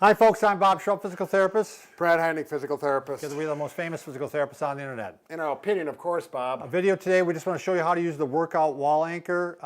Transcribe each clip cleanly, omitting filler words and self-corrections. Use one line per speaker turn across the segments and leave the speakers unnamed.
Hi folks, I'm Bob Schrupp, physical therapist.
Brad Heineck, physical therapist.
Because we're the most famous physical therapists on the internet.
In our opinion, of course, Bob.
A video today, we just want to show you how to use the workout wall anchor.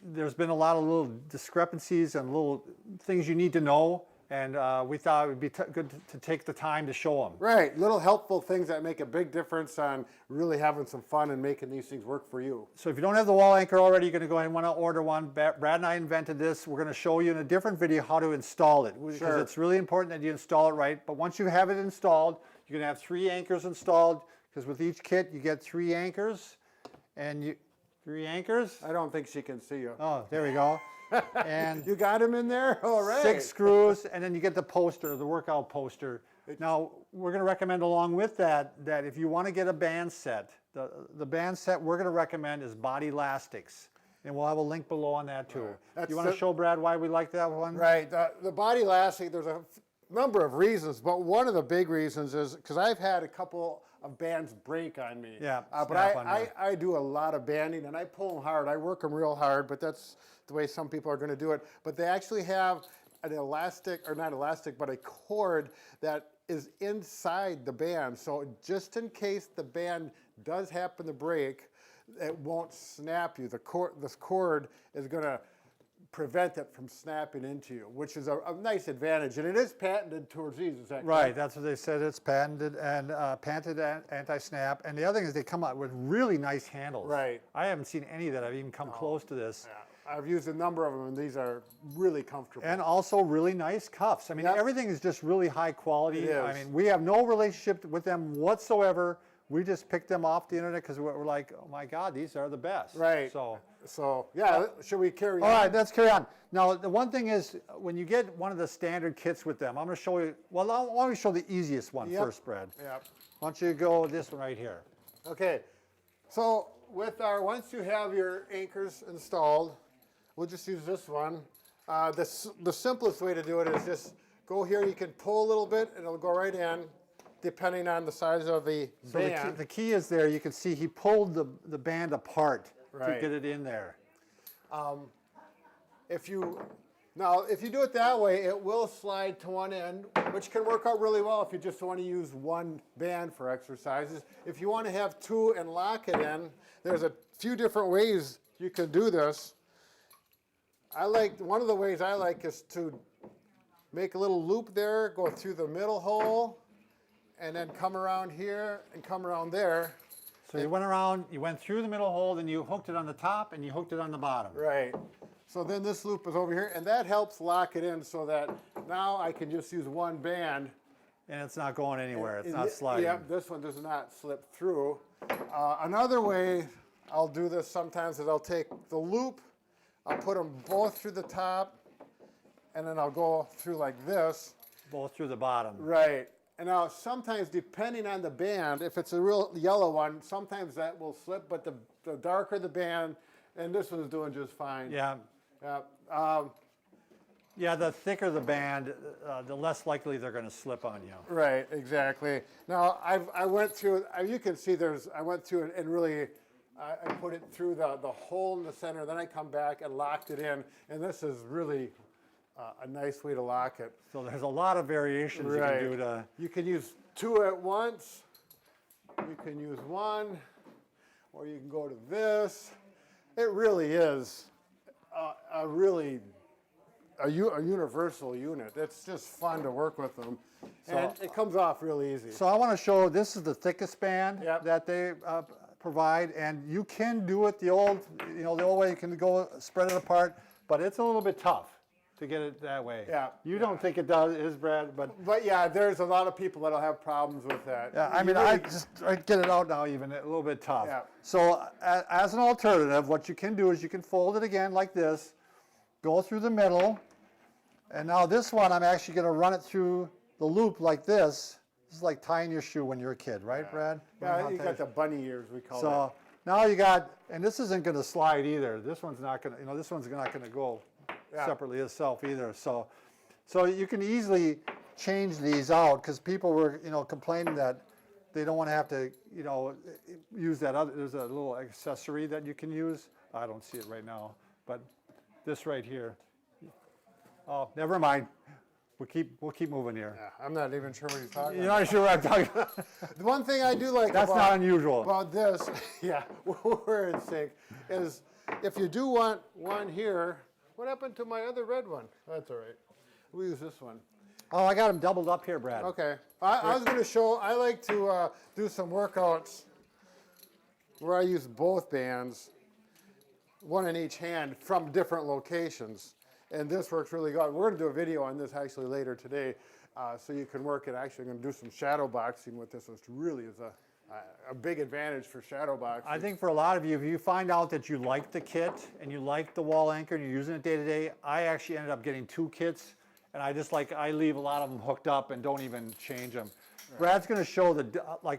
There's been a lot of little discrepancies and little things you need to know, and we thought it would be good to take the time to show them.
Right, little helpful things that make a big difference on really having some fun and making these things work for you.
So if you don't have the wall anchor already, you're going to go ahead and want to order one. Brad and I invented this. We're going to show you in a different video how to install it, because it's really important that you install it right. But once you have it installed, you're going to have 3 anchors installed, because with each kit you get 3 anchors, and 3 anchors.
I don't think she can see you.
Oh, there we go. And
you got him in there? All right.
6 screws, and then you get the poster, the workout poster. Now, we're going to recommend along with that if you want to get a band set, the band set we're going to recommend is Body Elastics. And we'll have a link below on that too. You want to show Brad why we like that one?
Right. The Body Elastic, there's a number of reasons, but one of the big reasons is because I've had a couple of bands break on me.
Yeah.
But I do a lot of banding, and I pull them hard. I work them real hard, but that's the way some people are going to do it. But they actually have an elastic, or not elastic, but a cord that is inside the band. So just in case the band does happen to break, it won't snap you. This cord is going to prevent it from snapping into you, which is a nice advantage. And it is patented towards these, is that correct?
Right, that's what they said. It's patented and anti-snap. And the other thing is they come out with really nice handles.
Right.
I haven't seen any that have even come close to this.
Yeah. I've used a number of them, and these are really comfortable.
And also really nice cuffs. I mean, everything is just really high quality.
It is.
I mean, we have no relationship with them whatsoever. We just picked them off the internet because we're like, oh my God, these are the best.
Right. So yeah, should we carry on?
All right, let's carry on. Now, the one thing is, when you get one of the standard kits with them, I'm going to show you, well, why don't we show the easiest one first, Brad?
Yep.
Why don't you go this one right here?
Okay. So once you have your anchors installed, we'll just use this one. The simplest way to do it is just go here. You can pull a little bit, and it'll go right in, depending on the size of the band.
The key is there. You can see he pulled the band apart to get it in there.
If you do it that way, it will slide to one end, which can work out really well if you just want to use one band for exercises. If you want to have 2 and lock it in, there's a few different ways you can do this. One of the ways I like is to make a little loop there, go through the middle hole, and then come around here and come around there.
So you went around, you went through the middle hole, then you hooked it on the top and you hooked it on the bottom.
Right. So then this loop is over here, and that helps lock it in so that now I can just use one band.
And it's not going anywhere, it's not sliding.
Yep, this one does not slip through. Another way I'll do this sometimes is I'll take the loop, I'll put them both through the top, and then I'll go through like this.
Both through the bottom.
Right. And now sometimes, depending on the band, if it's a real yellow one, sometimes that will slip, but the darker the band, and this one's doing just fine.
Yeah.
Yeah.
The thicker the band, the less likely they're going to slip on you.
Right, exactly. Now, I went through, you can see I went through it and really, I put it through the hole in the center, then I come back and locked it in, and this is really a nice way to lock it.
So there's a lot of variations you can do to...
You can use 2 at once, you can use 1, or you can go to this. It really is a universal unit. It's just fun to work with them. And it comes off really easy.
So I want to show, this is the thickest band that they provide, and you can do it the old way. You can go spread it apart, but it's a little bit tough to get it that way.
Yeah.
You don't think it is, Brad,
but yeah, there's a lot of people that'll have problems with that.
Yeah, I mean, I get it out now even a little bit tough.
Yeah.
So as an alternative, what you can do is you can fold it again like this, go through the middle, and now this one I'm actually going to run it through the loop like this. This is like tying your shoe when you're a kid, right, Brad?
Yeah, you got the bunny ears, we call it.
So now you got, and this isn't going to slide either. This one's not going to, this one's not going to go separately itself either. So you can easily change these out, because people were, complaining that they don't want to have to, use that other. There's a little accessory that you can use. I don't see it right now, but this right here. Oh, never mind. we'll keep moving here.
Yeah, I'm not even sure what he's talking
You're
about.
not sure what I'm talking about?
The one thing I do like
That's not unusual.
about this, yeah, we're in sync, is if you do want one here, what happened to my other red one? That's all right. We'll use this one.
Oh, I got them doubled up here, Brad.
Okay. I was going to show, I like to do some workouts where I use both bands, one in each hand, from different locations. And this works really good. We're going to do a video on this actually later today, so you can work it. Actually, I'm going to do some shadow boxing with this, which really is a big advantage for shadow boxing.
I think for a lot of you, if you find out that you like the kit and you like the wall anchor and you're using it day to day, I actually ended up getting 2 kits, and I leave a lot of them hooked up and don't even change them. Right. Brad's going to show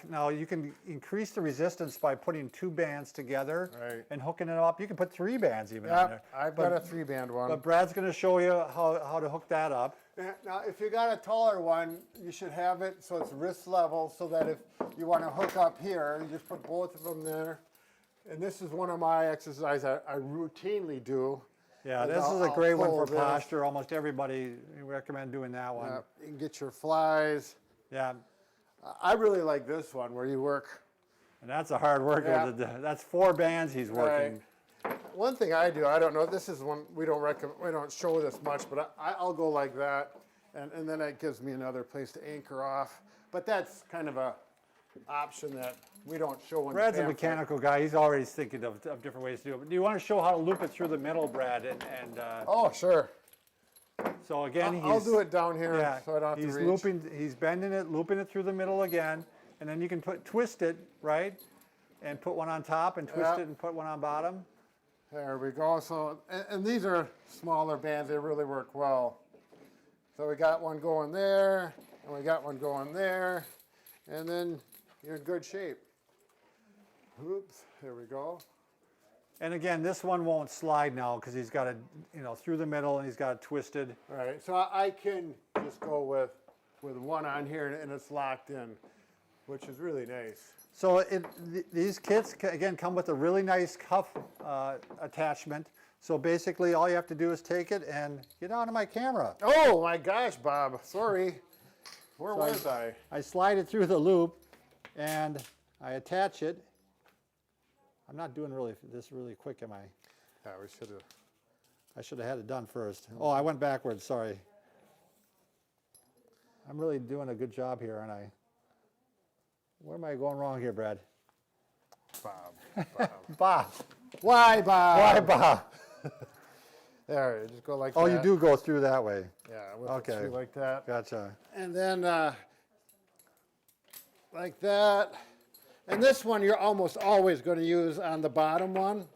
now you can increase the resistance by putting 2 bands together and hooking it up. You can put 3 bands even on there.
I've got a 3-band one.
But Brad's going to show you how to hook that up.
Now, if you got a taller one, you should have it so it's wrist level, so that if you want to hook up here, you just put both of them there. And this is one of my exercises I routinely do.
Yeah, this is a great one for posture. Almost everybody recommend doing that one.
Yeah, you can get your flies.
Yeah.
I really like this one where you work.
And that's a hard workout. Yeah. That's 4 bands he's working.
Right. One thing I do, I don't know, this is one we don't show this much, but I'll go like that, and then that gives me another place to anchor off. But that's kind of a option that we don't show in
Brad's
the
a mechanical guy. He's already thinking of different ways to do it. But do you want to show how to loop it through the middle, Brad?
Oh, sure.
So again,
I'll do it down here, so I don't have to reach.
He's bending it, looping it through the middle again, and then you can twist it, right? And put one on top and twist it and put one on bottom.
There we go. So, and these are smaller bands. They really work well. So we got one going there, and we got one going there, and then you're in good shape. Oops, there we go.
And again, this one won't slide now because he's got it, through the middle, and he's got it twisted.
All right, so I can just go with one on here, and it's locked in, which is really nice.
So these kits, again, come with a really nice cuff attachment. So basically, all you have to do is take it and get onto my camera.
Oh, my gosh, Bob. Sorry. Where was I?
I slide it through the loop, and I attach it. I'm not doing this really quick, am I?
Yeah, we should have.
I should have had it done first. Oh, I went backwards, sorry. I'm really doing a good job here, aren't I? Where am I going wrong here, Brad?
Bob.
Bob.
Why, Bob?
Why, Bob?
There, you just go like that.
Oh, you do go through that way.
Yeah, whip it through like that.
Gotcha.
And then like that. And this one you're almost always going to use on the bottom one.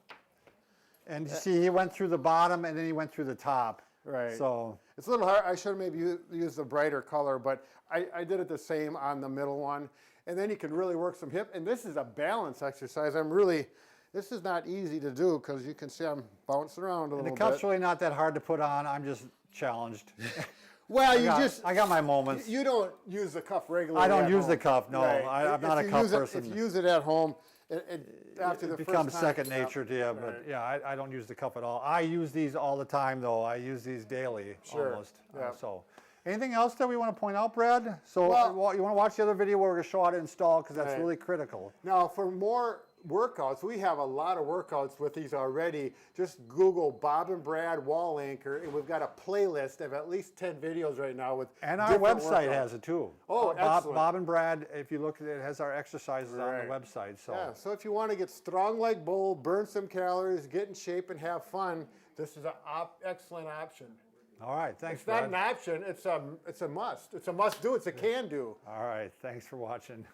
And you see, he went through the bottom and then he went through the top.
Right.
So
it's a little hard. I should have maybe used the brighter color, but I did it the same on the middle one. And then you can really work some hip. And this is a balance exercise. This is not easy to do because you can see I'm bouncing around a little bit.
the cup's really not that hard to put on. I'm just challenged.
Well,
I got my moments.
You don't use the cuff regularly.
I don't use the cuff, no.
Right.
I'm not a cuff person.
If you use it at home, after the
it becomes
first time,
second nature to you,
right.
but yeah, I don't use the cuff at all. I use these all the time, though. I use these daily, almost.
Yeah.
So, anything else that we want to point out, Brad? So, you want to watch the other video where we're going to show how to install, because that's really critical.
Now, for more workouts, we have a lot of workouts with these already. Just Google Bob and Brad wall anchor, and we've got a playlist of at least 10 videos right now with
and our website has it too.
Oh, excellent.
Bob and Brad, if you look at it, has our exercises on the website. So
yeah, so if you want to get strong like bull, burn some calories, get in shape, and have fun, this is an excellent option.
All right, thanks,
It's not an option, it's a must. It's a must do, it's a can do.
All right, thanks for watching.